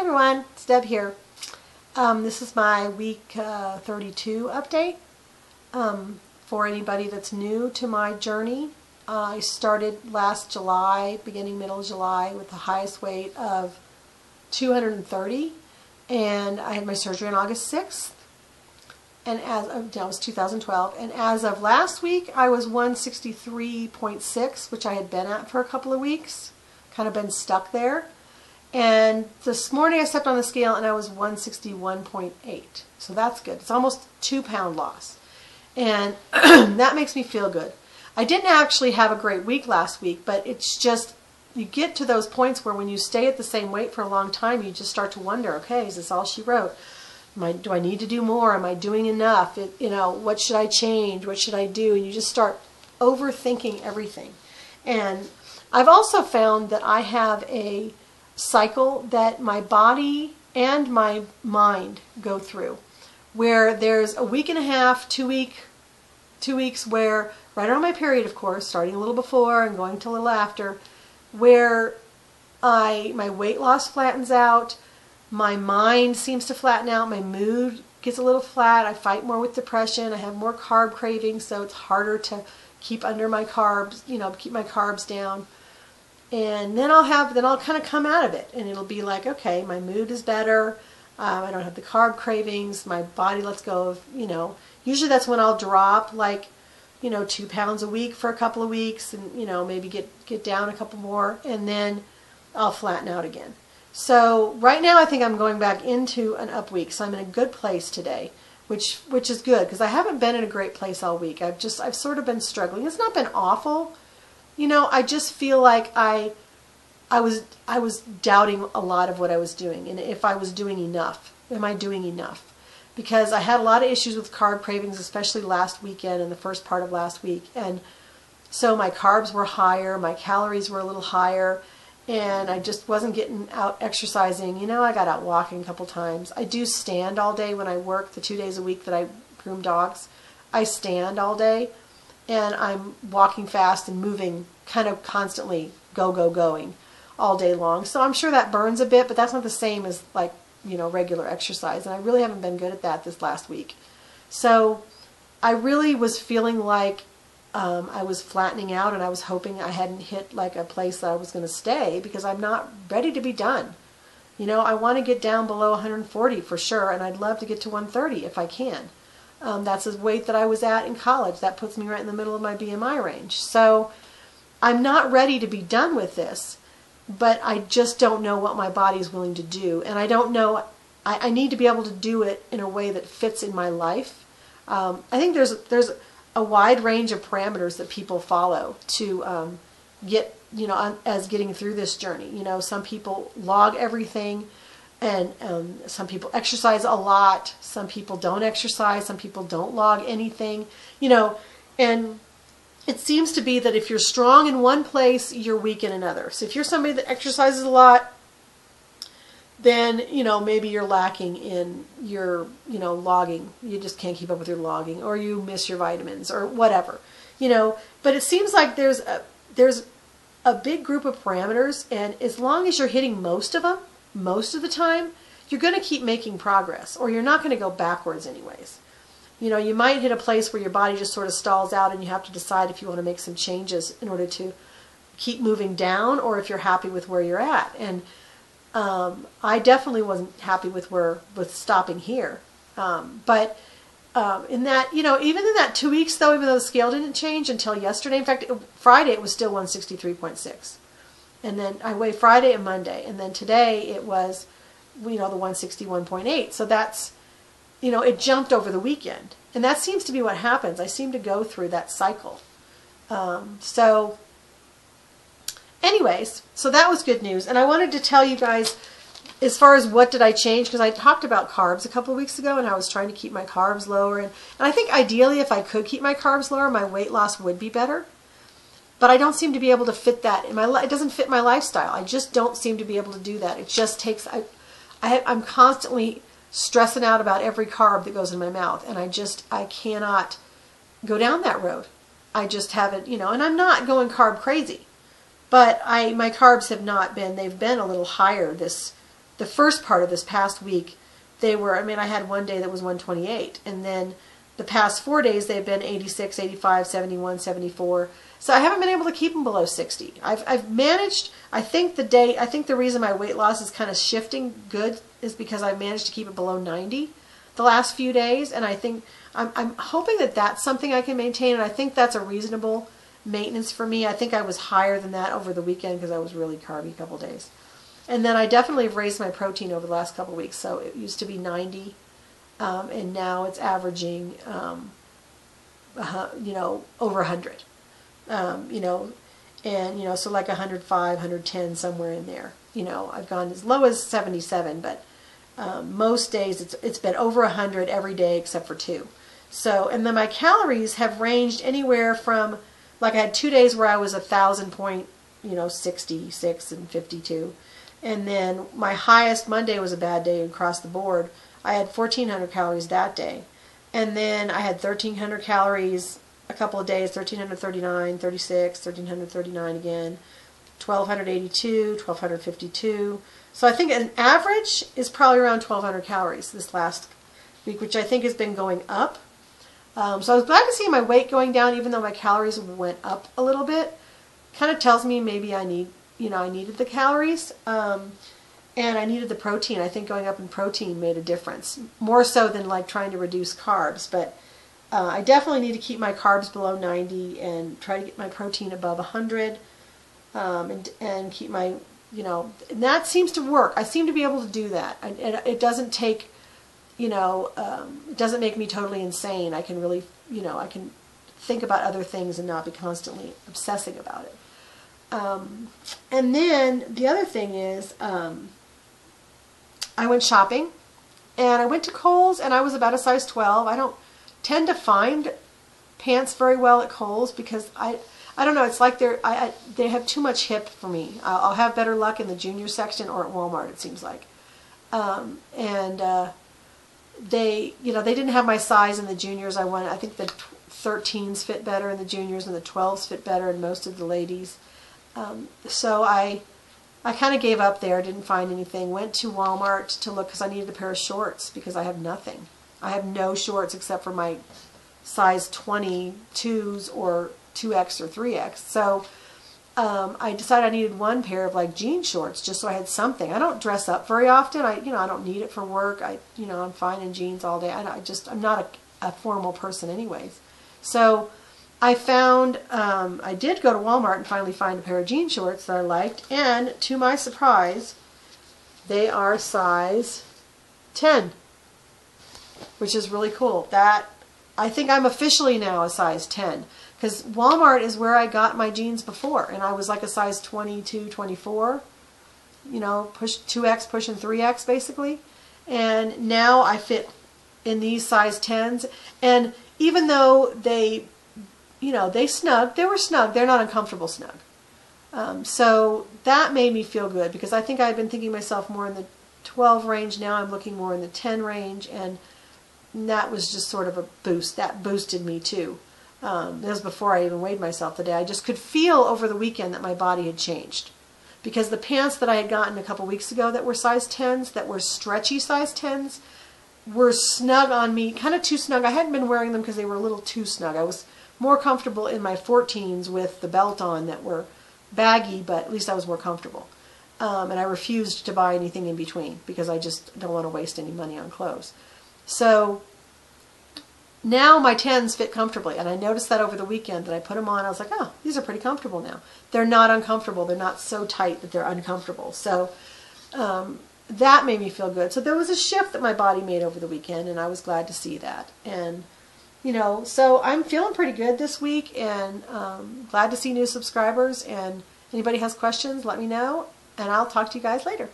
everyone, it's Deb here. This is my week 32 update. For anybody that's new to my journey, I started last July, beginning middle of July, with the highest weight of 230, and I had my surgery on August 6th. And that was 2012, and as of last week, I was 163.6, which I had been at for a couple of weeks, kind of been stuck there. And this morning I stepped on the scale and I was 161.8, so that's good. It's almost 2-pound loss, and that makes me feel good. I didn't actually have a great week last week, but it's just, you get to those points where when you stay at the same weight for a long time, you just start to wonder, okay, is this all she wrote? Do I need to do more? Am I doing enough? What should I change? What should I do? And you just start overthinking everything. And I've also found that I have a cycle that my body and my mind go through, where there's a week and a half, 2 weeks where, right around my period, of course, starting a little before and going to a little after, where my weight loss flattens out. My mind seems to flatten out. My mood gets a little flat. I fight more with depression. I have more carb cravings, so it's harder to keep under my carbs, keep my carbs down. And then I'll kind of come out of it, and it'll be like, okay, my mood is better. I don't have the carb cravings. My body lets go of, usually that's when I'll drop like, 2 pounds a week for a couple of weeks, and maybe get down a couple more, and then I'll flatten out again. So right now I think I'm going back into an up week, so I'm in a good place today, which is good, because I haven't been in a great place all week. I've sort of been struggling. It's not been awful, I just feel like I was doubting a lot of what I was doing, and if I was doing enough. Am I doing enough? Because I had a lot of issues with carb cravings, especially last weekend and the first part of last week, and so my carbs were higher, my calories were a little higher, and I just wasn't getting out exercising. I got out walking a couple times. I do stand all day when I work, the 2 days a week that I groom dogs. I stand all day, and I'm walking fast and moving kind of constantly, going all day long. So I'm sure that burns a bit, but that's not the same as like, regular exercise. And I really haven't been good at that this last week. So I really was feeling like I was flattening out, and I was hoping I hadn't hit like a place that I was going to stay, because I'm not ready to be done. I want to get down below 140 for sure, and I'd love to get to 130 if I can. That's the weight that I was at in college. That puts me right in the middle of my BMI range. So I'm not ready to be done with this, but I just don't know what my body is willing to do, and I don't know. I need to be able to do it in a way that fits in my life. I think there's a wide range of parameters that people follow to get, as getting through this journey. Some people log everything, and some people exercise a lot. Some people don't exercise. Some people don't log anything. And it seems to be that if you're strong in one place, you're weak in another. So if you're somebody that exercises a lot, then, maybe you're lacking in your, logging. You just can't keep up with your logging, or you miss your vitamins, or whatever, But it seems like there's a big group of parameters, and as long as you're hitting most of them, most of the time, you're going to keep making progress, or you're not going to go backwards anyways. You might hit a place where your body just sort of stalls out, and you have to decide if you want to make some changes in order to keep moving down, or if you're happy with where you're at. And I definitely wasn't happy with stopping here. But in that, even in that 2 weeks though, even though the scale didn't change until yesterday, in fact, Friday it was still 163.6. And then I weighed Friday and Monday, and then today it was, the 161.8. So that's, it jumped over the weekend. And that seems to be what happens. I seem to go through that cycle. So anyways, so that was good news. And I wanted to tell you guys, as far as what did I change, because I talked about carbs a couple of weeks ago, and I was trying to keep my carbs lower. And I think ideally, if I could keep my carbs lower, my weight loss would be better. But I don't seem to be able to fit that in it doesn't fit my lifestyle. I just don't seem to be able to do that. It just takes, I'm constantly stressing out about every carb that goes in my mouth, and I cannot go down that road. I just haven't, and I'm not going carb crazy. But my carbs have not been, they've been a little higher this the first part of this past week, they were, I mean, I had one day that was 128, and then the past 4 days they've been 86, 85, 71, 74. So I haven't been able to keep them below 60. I've managed, I think the reason my weight loss is kind of shifting good is because I've managed to keep it below 90 the last few days, and I think I'm hoping that that's something I can maintain, and I think that's a reasonable maintenance for me. I think I was higher than that over the weekend because I was really carby a couple days. And then I definitely have raised my protein over the last couple weeks. So it used to be 90, and now it's averaging, you know, over 100. You know, and, you know, so like 105, 110, somewhere in there. You know, I've gone as low as 77, but most days it's been over 100 every day except for 2. So, and then my calories have ranged anywhere from, like I had 2 days where I was 66 and 52. And then my highest Monday was a bad day across the board. I had 1,400 calories that day. And then I had 1,300 calories a couple of days, 1,339, 36, 1,339 again, 1,282, 1,252. So I think an average is probably around 1,200 calories this last week, which I think has been going up. So I was glad to see my weight going down, even though my calories went up a little bit. Kind of tells me maybe I needed the calories, and I needed the protein. I think going up in protein made a difference, more so than like trying to reduce carbs. But I definitely need to keep my carbs below 90 and try to get my protein above 100, and keep my, you know, and that seems to work. I seem to be able to do that. And it doesn't take, you know, it doesn't make me totally insane. I can really, you know, I can think about other things and not be constantly obsessing about it. And then the other thing is, I went shopping, and I went to Kohl's, and I was about a size 12. I don't tend to find pants very well at Kohl's because I don't know, it's like they have too much hip for me. I'll have better luck in the junior section or at Walmart, it seems like. They, you know, they didn't have my size in the juniors. I think the 13s fit better in the juniors, and the 12s fit better in most of the ladies. So I kind of gave up there, didn't find anything, went to Walmart to look because I needed a pair of shorts because I have nothing. I have no shorts except for my size 22s or 2X or 3X. So I decided I needed one pair of like jean shorts just so I had something. I don't dress up very often. I don't need it for work. I'm fine in jeans all day. I'm not a formal person anyways. So I found, I did go to Walmart and finally find a pair of jean shorts that I liked, and to my surprise, they are size 10, which is really cool. I think I'm officially now a size 10, because Walmart is where I got my jeans before, and I was like a size 22, 24, you know, 2X pushing 3X basically, and now I fit in these size 10s, and even though they, you know, they were snug, they're not uncomfortable snug. So that made me feel good because I think I've been thinking myself more in the 12 range. Now I'm looking more in the 10 range, and that was just sort of a boost. That boosted me too. That was before I even weighed myself today. I just could feel over the weekend that my body had changed because the pants that I had gotten a couple weeks ago that were size 10s, that were stretchy size 10s, were snug on me, kind of too snug. I hadn't been wearing them because they were a little too snug. I was more comfortable in my 14s with the belt on that were baggy, but at least I was more comfortable. And I refused to buy anything in between because I just don't want to waste any money on clothes. So now my 10s fit comfortably, and I noticed that over the weekend that I put them on. I was like, oh, these are pretty comfortable now. They're not uncomfortable. They're not so tight that they're uncomfortable. So that made me feel good. So there was a shift that my body made over the weekend, and I was glad to see that. And you know, so I'm feeling pretty good this week, and glad to see new subscribers. And anybody has questions, let me know, and I'll talk to you guys later.